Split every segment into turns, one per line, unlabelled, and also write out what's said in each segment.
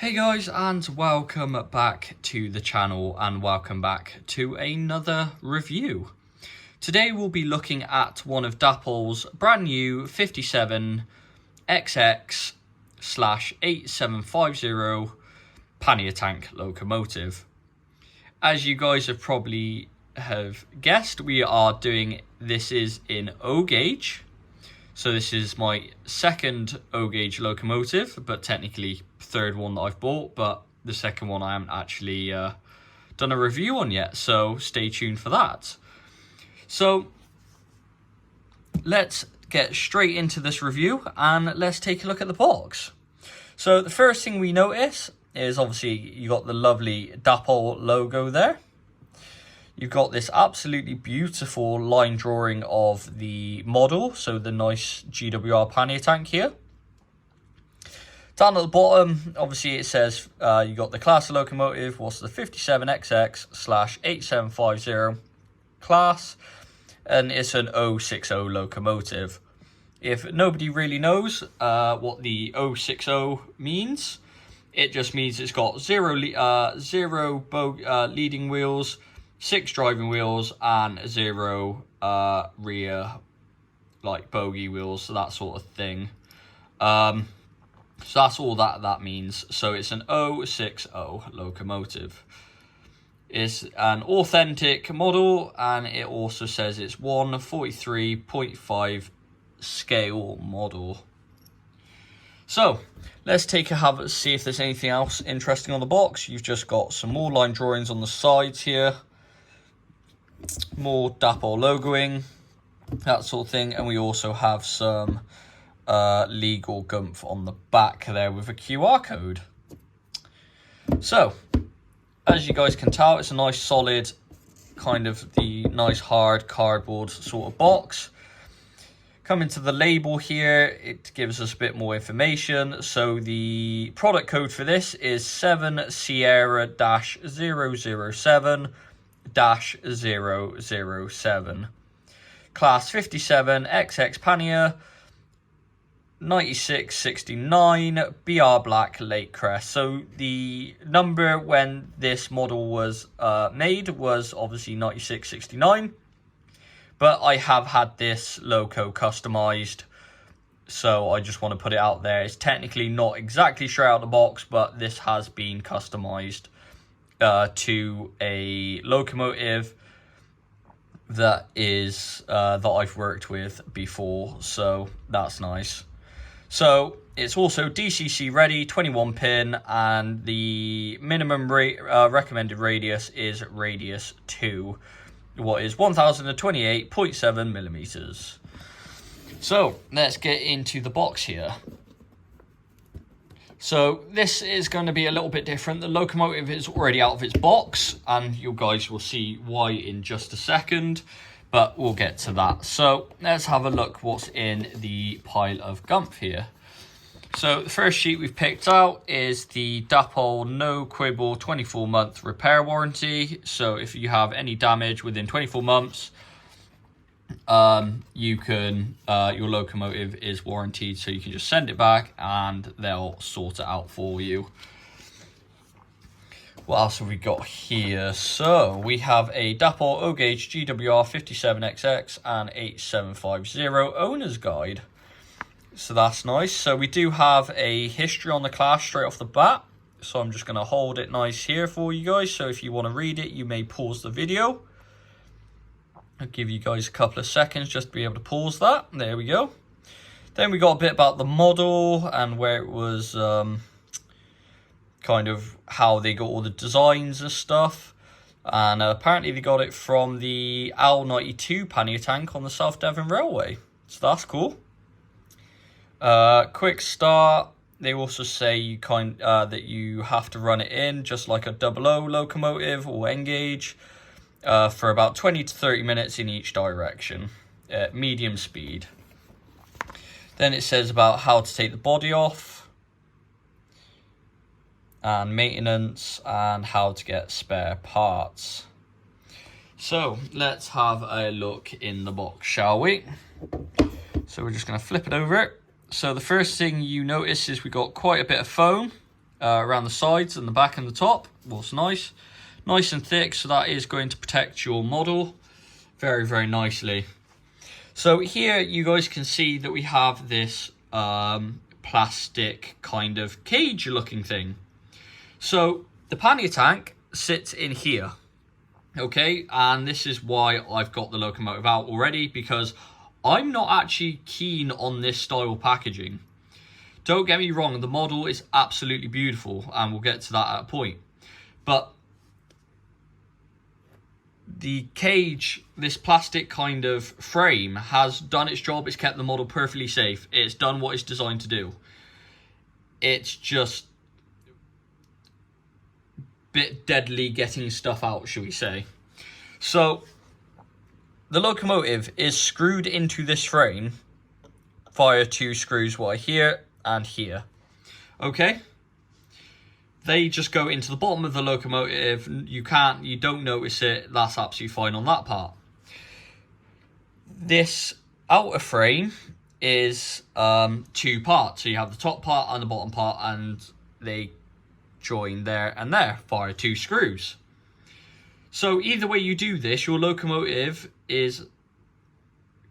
Hey guys, and welcome back to the channel and welcome back to another review. Today we'll be looking at one of Dapol's brand new 57XX/8750 pannier tank locomotive. As you guys have probably guessed, we are doing this is in O gauge. So this is my second O gauge locomotive, but technically third one that I've bought, but the second one I haven't actually done a review on yet, so stay tuned for that. So let's get straight into this review and let's take a look at the box. So the first thing we notice is obviously you got the lovely Dapol logo there. You've got this absolutely beautiful line drawing of the model, so the nice GWR pannier tank here. Down at the bottom, obviously it says you got the class of locomotive, what's the 57XX/8750 class, and it's an 060 locomotive. If nobody really knows what the 060 means, it just means it's got zero leading wheels, 6 driving wheels, and 0 rear like bogie wheels, so that sort of thing. So that's all that means. So it's an 060 locomotive. It's an authentic model, and it also says it's 143.5 scale model. So let's see if there's anything else interesting on the box. You've just got some more line drawings on the sides here, more Dapol logoing, that sort of thing, and we also have some legal gumph on the back there with a QR code. So as you guys can tell, it's a nice solid kind of the nice hard cardboard sort of box. Coming to the label here, it gives us a bit more information. So the product code for this is 7 Sierra-007-007. Class 57XX pannier, 9669 BR black late crest. So the number when this model was made was obviously 9669, but I have had this loco customized, so I just want to put it out there. It's technically not exactly straight out of the box, but this has been customized to a locomotive that is that I've worked with before, so that's nice. So it's also DCC ready, 21 pin, and the minimum recommended radius is radius 2, what is 1028.7 millimeters. So let's get into the box here. So this is going to be a little bit different. The locomotive is already out of its box, and you guys will see why in just a second, but we'll get to that. So let's have a look what's in the pile of gumph here. So the first sheet we've picked out is the Dapol no quibble 24-month repair warranty. So if you have any damage within 24 months, you can your locomotive is warranted, so you can just send it back and they'll sort it out for you. What else have we got here? So we have a Dapol O gauge GWR 57XX and 8750 owner's guide. So that's nice. So we do have a history on the class straight off the bat, so I'm just going to hold it nice here for you guys. So if you want to read it, you may pause the video. I'll give you guys a couple of seconds just to be able to pause that. There we go. Then we got a bit about the model and where it was, kind of how they got all the designs and stuff. And apparently they got it from the L92 pannier tank on the South Devon Railway. So that's cool. Quick start. They also say you that you have to run it in just like a 00 locomotive or N-gauge. For about 20 to 30 minutes in each direction at medium speed. Then it says about how to take the body off and maintenance and how to get spare parts. So let's have a look in the box, shall we? So we're just going to flip it over. So the first thing you notice is we got quite a bit of foam around the sides and the back and the top. What's nice and thick, so that is going to protect your model very, very nicely. So here you guys can see that we have this plastic kind of cage looking thing. So the pannier tank sits in here, okay, and this is why I've got the locomotive out already, because I'm not actually keen on this style packaging. Don't get me wrong, the model is absolutely beautiful, and we'll get to that at a point. But the cage, this plastic kind of frame, has done its job. It's kept the model perfectly safe. It's done what it's designed to do. It's just a bit deadly getting stuff out, shall we say. So the locomotive is screwed into this frame via 2 screws, right here and here. Okay, they just go into the bottom of the locomotive. You don't notice it. That's absolutely fine on that part. This outer frame is 2 parts. So you have the top part and the bottom part, and they join there and there via 2 screws. So either way you do this, your locomotive is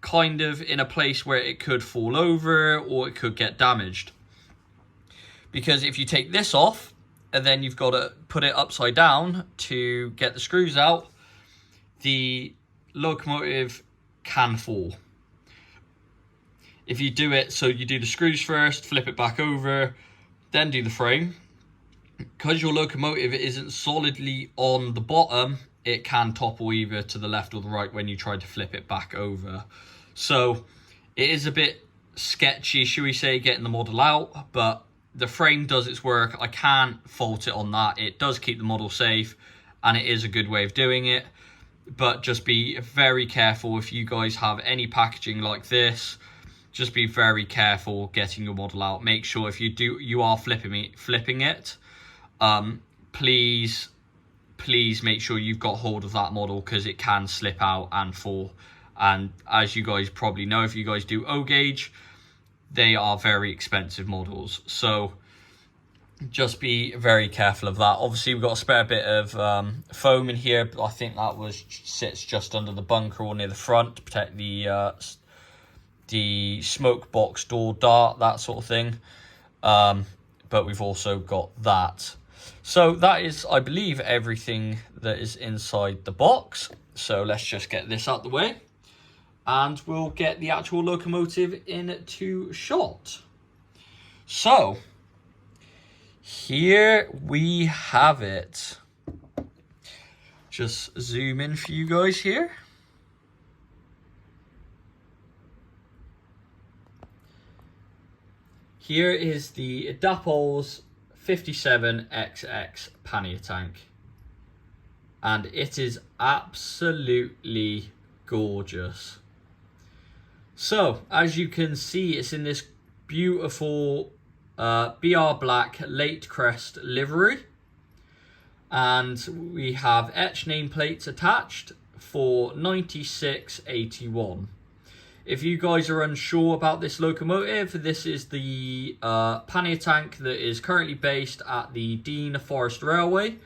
kind of in a place where it could fall over or it could get damaged. Because if you take this off and then you've got to put it upside down to get the screws out, the locomotive can fall. If you do it, so you do the screws first, flip it back over, then do the frame. Because your locomotive isn't solidly on the bottom, it can topple either to the left or the right when you try to flip it back over. So it is a bit sketchy, should we say, getting the model out, but the frame does its work. I can't fault it on that. It does keep the model safe, and it is a good way of doing it. But just be very careful if you guys have any packaging like this. Just be very careful getting your model out. Make sure if you are flipping it, please make sure you've got hold of that model, because it can slip out and fall. And as you guys probably know, if you guys do O-gauge, they are very expensive models. So just be very careful of that. Obviously, we've got a spare bit of foam in here, but I think that sits just under the bunker or near the front to protect the smoke box door dart, that sort of thing. But we've also got that. So that is, I believe, everything that is inside the box. So let's just get this out the way, and we'll get the actual locomotive into shot. So here we have it. Just zoom in for you guys here. Here is the Dapol's 57XX pannier tank, and it is absolutely gorgeous. So as you can see, it's in this beautiful BR black late crest livery, and we have etched nameplates attached for 9681. If you guys are unsure about this locomotive, this is the pannier tank that is currently based at the Dean Forest Railway,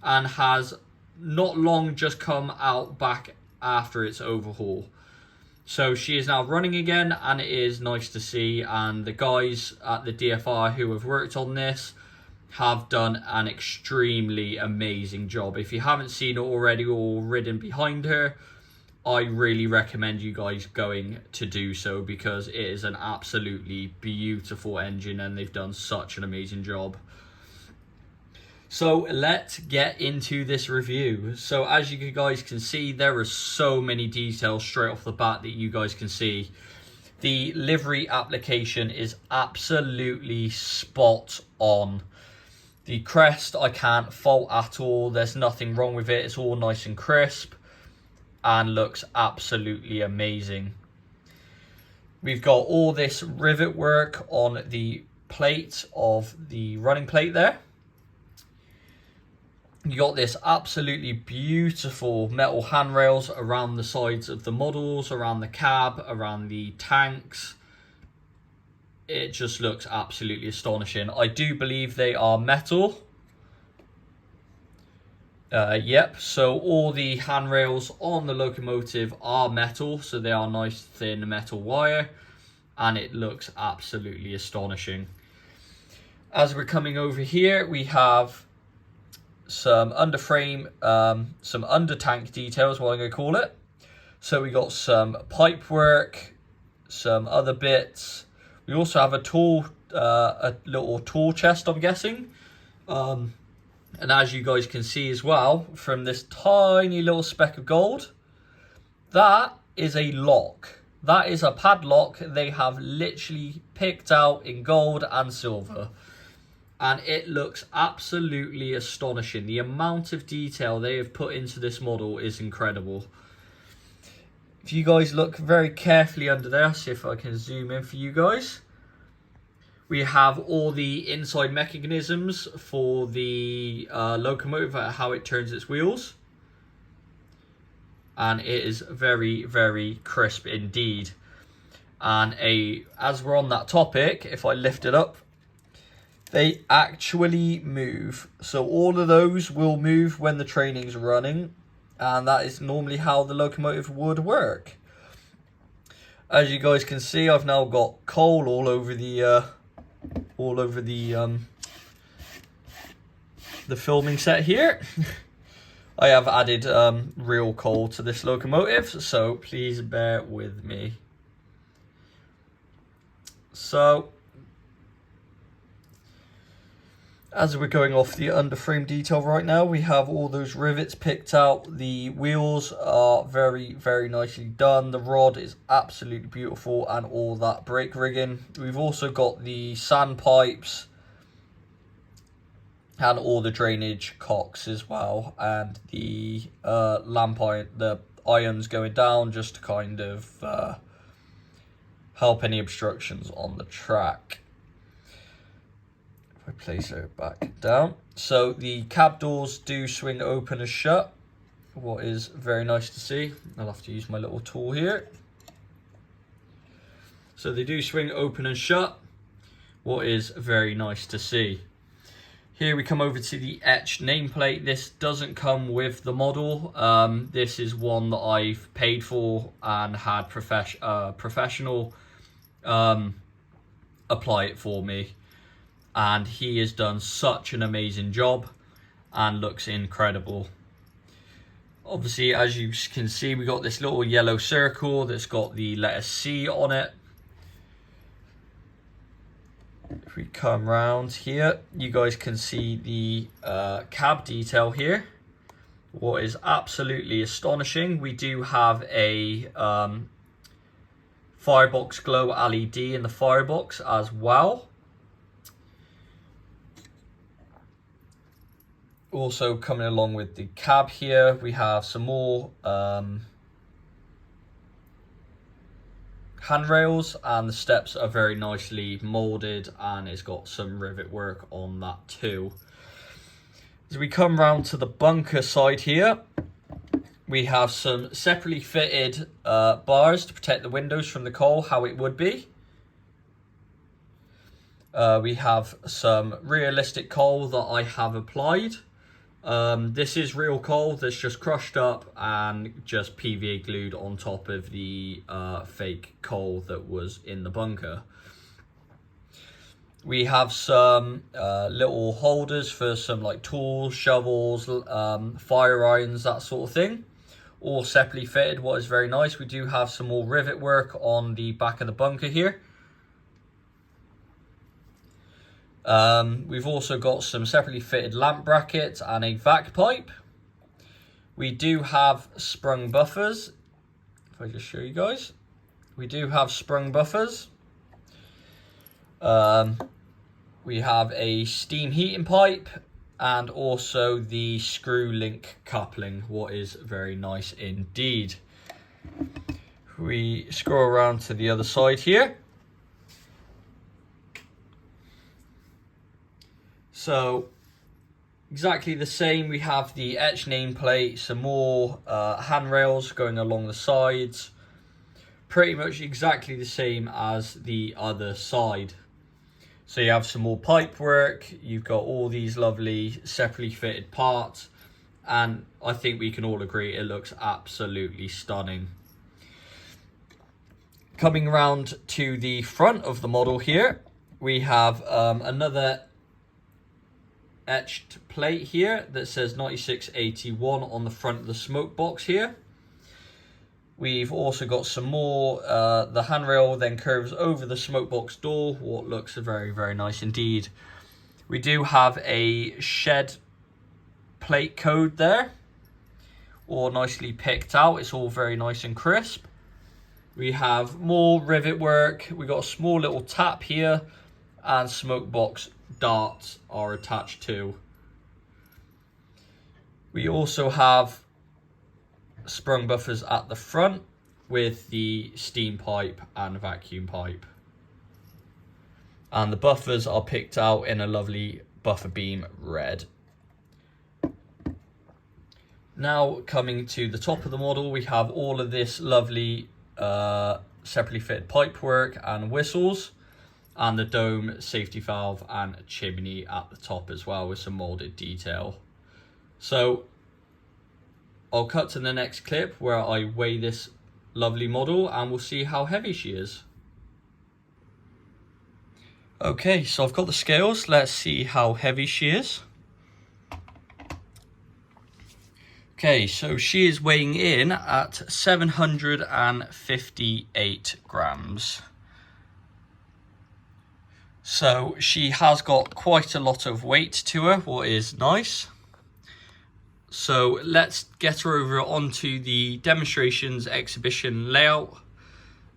and has not long just come out back after its overhaul. So she is now running again, and it is nice to see. And the guys at the DFR who have worked on this have done an extremely amazing job. If you haven't seen it already or ridden behind her, I really recommend you guys going to do so, because it is an absolutely beautiful engine and they've done such an amazing job. So let's get into this review. So as you guys can see, there are so many details straight off the bat that you guys can see. The livery application is absolutely spot on. The crest, I can't fault at all. There's nothing wrong with it. It's all nice and crisp and looks absolutely amazing. We've got all this rivet work on the plate of the running plate there. You got this absolutely beautiful metal handrails around the sides of the models, around the cab, around the tanks. it just looks absolutely astonishing. I do believe they are metal. Yep, so all the handrails on the locomotive are metal, so they are nice thin metal wire, and it looks absolutely astonishing. As we're coming over here, we have some underframe, some under tank details, what I'm going to call it. So we got some pipe work, some other bits. We also have a little tool chest, I'm guessing. And as you guys can see as well, from this tiny little speck of gold, that is a lock. That is a padlock they have literally picked out in gold and silver. And it looks absolutely astonishing. The amount of detail they have put into this model is incredible. If you guys look very carefully under there, see if I can zoom in for you guys. We have all the inside mechanisms for the locomotive, how it turns its wheels. And it is very, very crisp indeed. And as we're on that topic, if I lift it up, they actually move. So all of those will move when the training's running. And that is normally how the locomotive would work. As you guys can see, I've now got coal all over the filming set here. I have added real coal to this locomotive, so please bear with me. So, as we're going off the underframe detail right now, we have all those rivets picked out. The wheels are very, very nicely done. The rod is absolutely beautiful, and all that brake rigging. We've also got the sand pipes and all the drainage cocks as well, and the lamp iron, the irons going down just to kind of help any obstructions on the track. I place it back down. So the cab doors do swing open and shut, what is very nice to see. I'll have to use my little tool here. So they do swing open and shut, what is very nice to see. Here we come over to the etched nameplate. This doesn't come with the model. This is one that I've paid for and had professional apply it for me. And he has done such an amazing job and looks incredible. Obviously, as you can see, we got this little yellow circle that's got the letter C on it. If we come round here, you guys can see the cab detail here. What is absolutely astonishing, we do have a firebox glow LED in the firebox as well. Also coming along with the cab here, we have some more handrails, and the steps are very nicely molded, and it's got some rivet work on that too. As we come round to the bunker side here, we have some separately fitted bars to protect the windows from the coal, how it would be. We have some realistic coal that I have applied. This is real coal that's just crushed up and just PVA glued on top of the fake coal that was in the bunker. We have some little holders for some like tools, shovels, fire irons, that sort of thing. All separately fitted, what is very nice. We do have some more rivet work on the back of the bunker here. We've also got some separately fitted lamp brackets and a vac pipe. We do have sprung buffers. If I just show you guys, we do have sprung buffers. We have a steam heating pipe and also the screw link coupling, what is very nice indeed. We scroll around to the other side here. So exactly the same, we have the etched nameplate, some more handrails going along the sides. pretty much exactly the same as the other side. So you have some more pipe work, you've got all these lovely separately fitted parts, and I think we can all agree it looks absolutely stunning. Coming around to the front of the model here, we have another etched plate here that says 9681 on the front of the smoke box here. We've also got some more, the handrail then curves over the smoke box door, what looks very, very nice indeed. We do have a shed plate code there, all nicely picked out. It's all very nice and crisp. We have more rivet work. We got a small little tap here, and smoke box darts are attached too. We also have sprung buffers at the front with the steam pipe and vacuum pipe. And the buffers are picked out in a lovely buffer beam red. Now coming to the top of the model, we have all of this lovely separately fitted pipe work and whistles, and the dome, safety valve and chimney at the top as well with some molded detail. So I'll cut to the next clip where I weigh this lovely model and we'll see how heavy she is. Okay, so I've got the scales. Let's see how heavy she is. Okay, so she is weighing in at 758 grams. So she has got quite a lot of weight to her, what is nice. So let's get her over onto the demonstrations exhibition layout,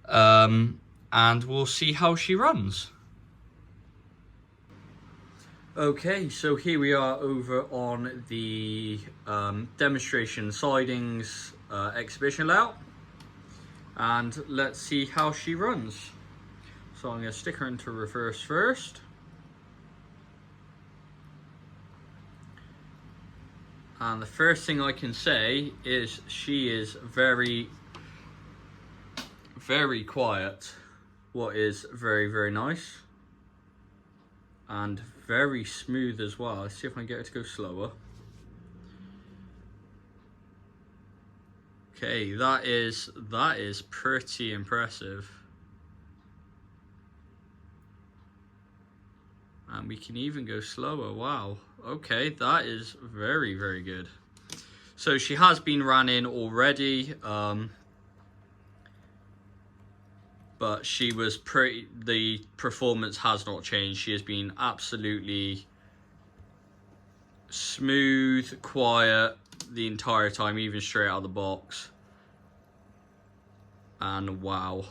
and we'll see how she runs. Okay, so here we are over on the demonstration sidings exhibition layout, and let's see how she runs. So I'm going to stick her into reverse first. And the first thing I can say is she is very, very quiet, what is very, very nice. And very smooth as well. Let's see if I can get her to go slower. Okay, that is pretty impressive. And we can even go slower, wow. Okay, that is very, very good. So she has been ran in already, but she was the performance has not changed. She has been absolutely smooth, quiet the entire time, even straight out of the box. And wow.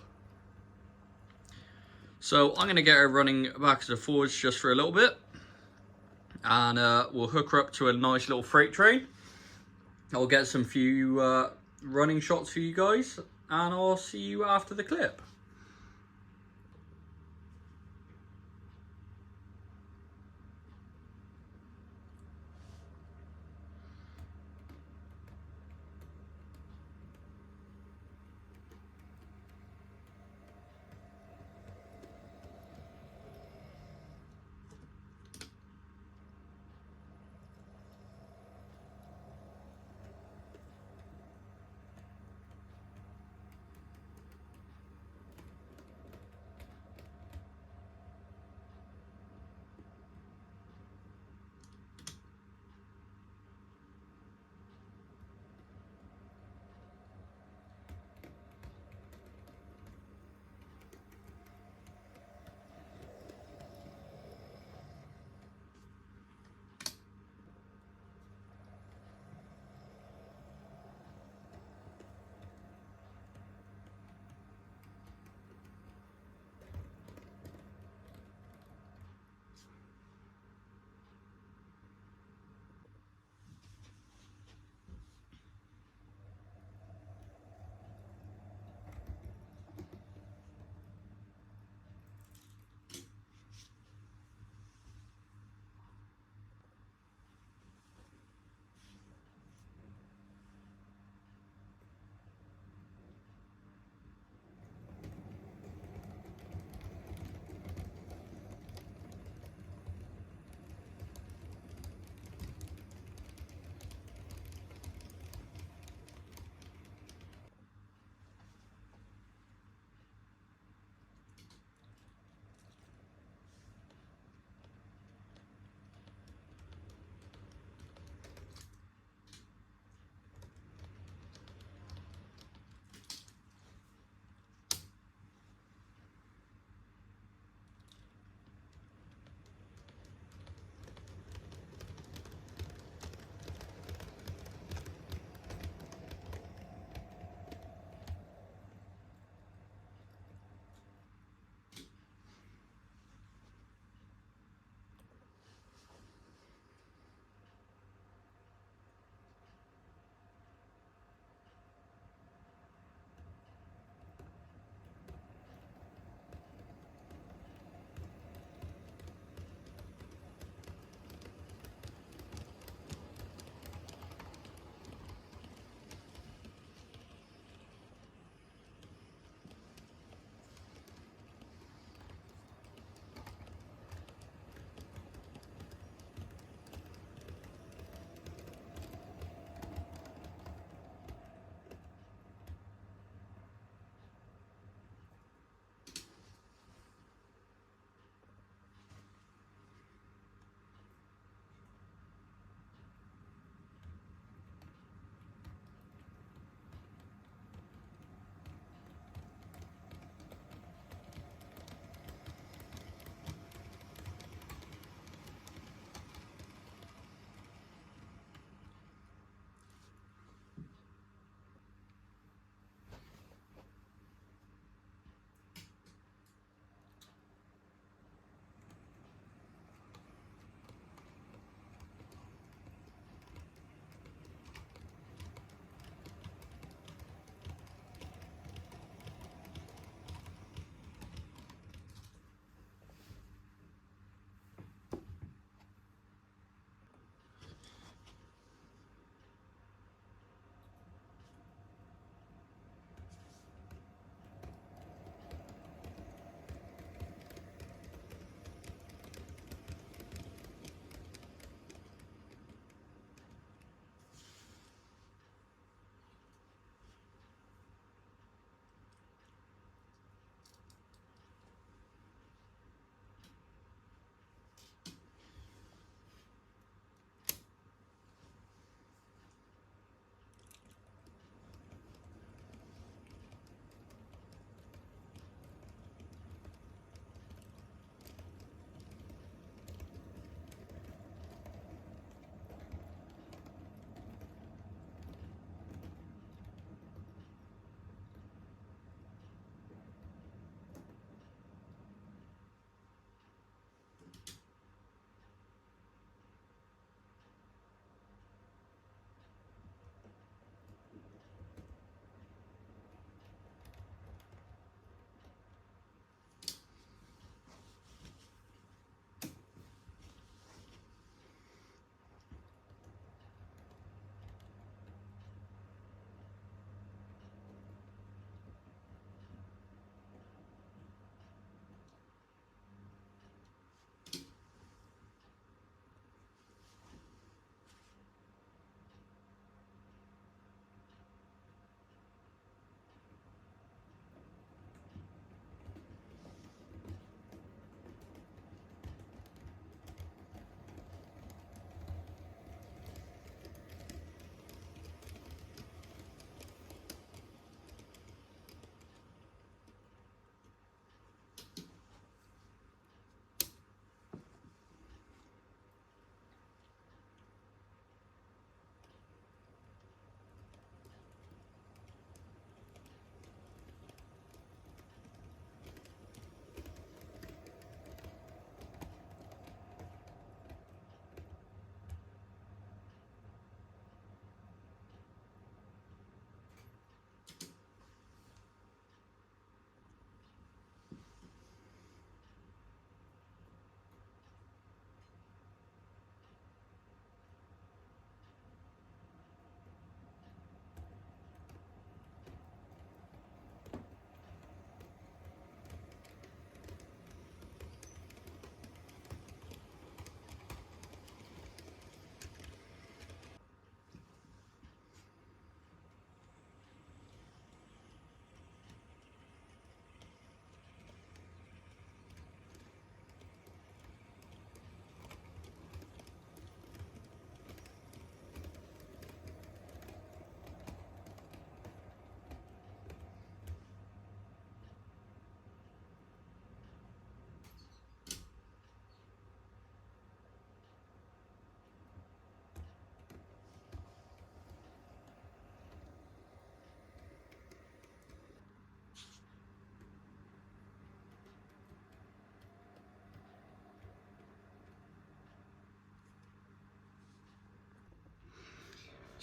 So I'm going to get her running backwards and forwards just for a little bit. And we'll hook her up to a nice little freight train. I'll get some few running shots for you guys. And I'll see you after the clip.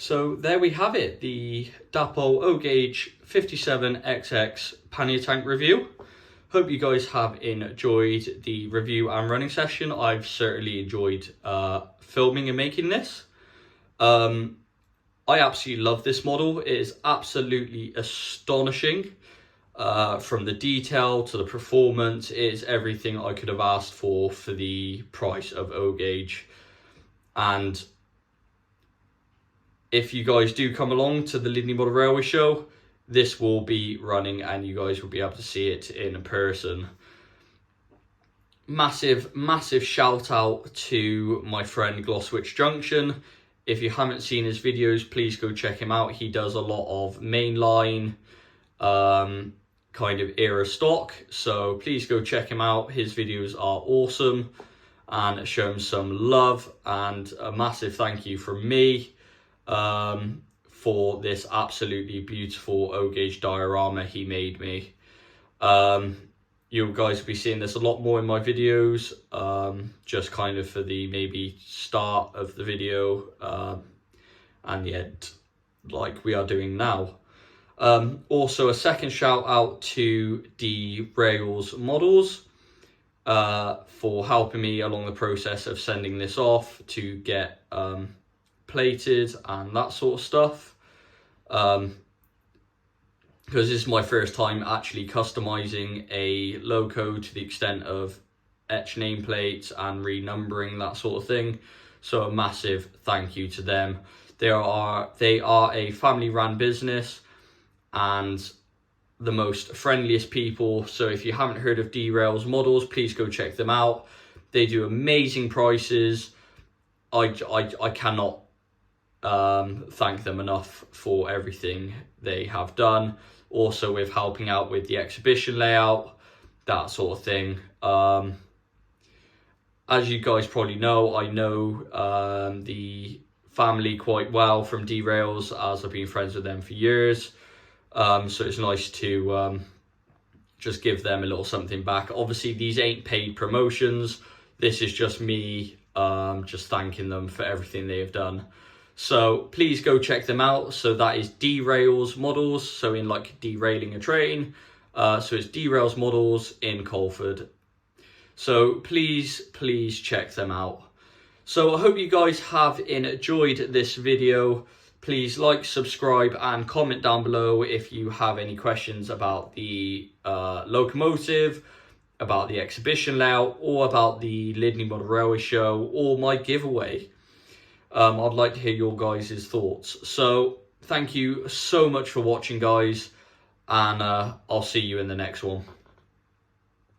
So there we have it, the Dapol O-Gauge 57XX pannier tank review. Hope you guys have enjoyed the review and running session. I've certainly enjoyed filming and making this. I absolutely love this model. It is absolutely astonishing. From the detail to the performance, it is everything I could have asked for the price of O-Gauge. And if you guys do come along to the Lydney Model Railway Show, this will be running and you guys will be able to see it in person. Massive shout out to my friend Glouceswich Junction. If you haven't seen his videos, please go check him out. He does a lot of mainline kind of era stock, so please go check him out. His videos are awesome, and show him some love, and a massive thank you from me for this absolutely beautiful O-Gauge diorama he made me. You guys will be seeing this a lot more in my videos, just kind of for the maybe start of the video and the end, like we are doing now. Also a second shout out to Derails models for helping me along the process of sending this off to get plated and that sort of stuff, because this is my first time actually customizing a loco to the extent of etch nameplates and renumbering, that sort of thing. So a massive thank you to them. They are a family run business and the most friendliest people. So if you haven't heard of Derails models, please go check them out. They do amazing prices. I cannot thank them enough for everything they have done. Also with helping out with the exhibition layout, that sort of thing. As you guys probably know, I know the family quite well from Derails, as I've been friends with them for years. So it's nice to just give them a little something back. Obviously, these ain't paid promotions. This is just me just thanking them for everything they have done. So please go check them out. So that is Derails models. So in like derailing a train. So it's Derails models in Colford. So please check them out. So I hope you guys have enjoyed this video. Please like, subscribe and comment down below if you have any questions about the locomotive, about the exhibition layout, or about the Lydney Model Railway Show, or my giveaway. I'd like to hear your guys' thoughts. So thank you so much for watching, guys, and I'll see you in the next one.